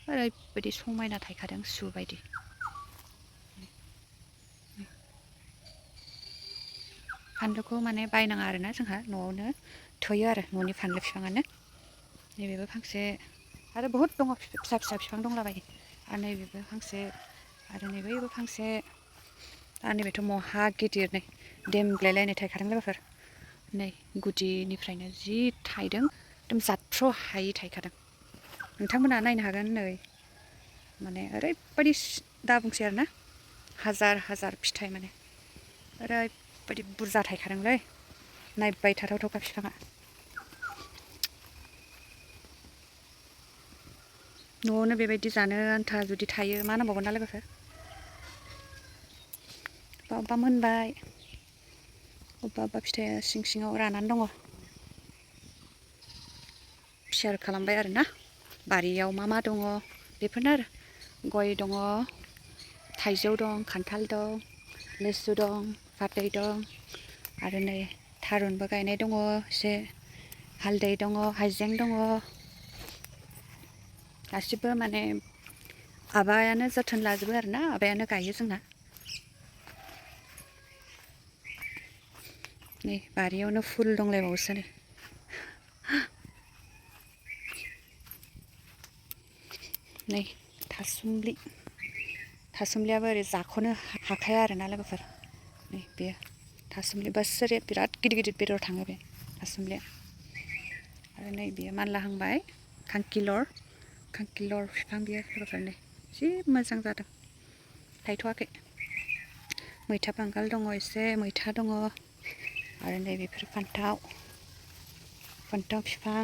ओरैबायदि समायना थायखादों सु बायदि फानलुखौ माने बायनाङा आरोना जोंहा न'आवनो थोयो आरो न'नि फानलु बिफाङानो नैबेबो फांसे आरो बहुद दङ फिसा फिसा बिफां दंलाबायो आरो नैबेबो फांसे आरो नैबेबो फांसे आरो नैबेथ' महा गिदिर नै देमग्लायलायनाय थायखादों लोगोफोर नै गुदिनिफ्रायनो जि थायदों एकदम जाथ्र' हायि थायखादों नोंथांमोना नायनो हागोन नै माने ओरैबायदि दा बुंसै आरोना हाजार हाजार फिथाइ माने ओरैबायदि बुरजा थायखादोंलै नायबाय थाथावथावखा बिफाङा न'आवनो बेबायदि जानो आन्था जुदि थायो मा नांबावगोन ना लोगोफोर अबेबा मोनबाय अबेबा फिथाइया सिं सिङाव रानानै दङ शेयार खालामबाय आरोना बारियाव मा मा दङ बेफोरनो आरो गय दङ थाइजौ दं खान्थाल दं लिसु दं फाथै दं आरो नै थारुनबो गायनाय दङ एसे हालदै दङ हाइजें दङ गासिबो माने आबायानो जोथोन लाजोबो आरोना आबायानो गायो जोंना नै बारियावनो फुल दंलायबावोसो नै नै थासुमलियाबो ओरै जाख'नो हाखाया आरोना लोगोफोर नै बेयो थासुमलि बोसोरे बिराद गिदिर गिदिर बेदर थाङो बे थासुमलिया आरो नै बेयो मानलाहांबाय खांखिलर बिफां बियो लोगोफोर नै जि मोजां जादों थायथ'वाखै मैथा बांगाल दङ एसे मैथा दङ आरो नै बेफोर फान्थाव बिफां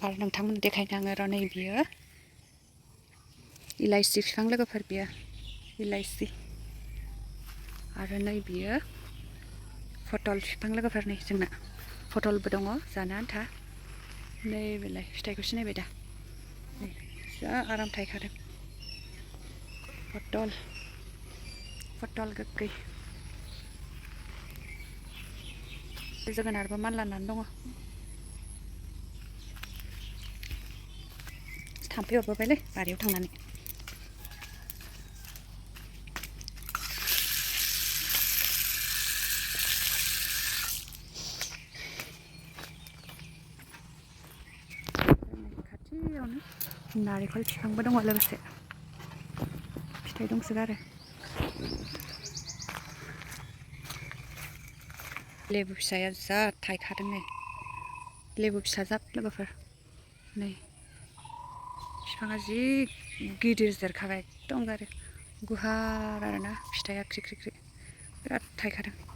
आरो नोंथांमोन देखायनो आङो र' नै बियो इलाइसि बिफां लोगोफोर बियो इलाइसि आरो नै बियो पटल बिफां लोगोफोर नै जोंना पटलबो दङ जानो आन्था नै बेलाय फिथाइखौ सिनायबाय दा नै जा आराम थायखादों पटल गोखै जोगोनारबो मानलानानै दङ थाम्फै अरबोबायलै बारियाव थांनानै खाथियावनो नारेंखल बिफांबो दङ लोगोसे फिथाइ दंसोगारो लेबु फिसाया जा थायखादों नै लेबु फिसा जाब लोगोफोर नै बिफाङा जि गिदिर देरखाबाय एकदमबारे गुवार आरोना फिथाइया ख्रि ख्रि ख्रि बिराद थायखादों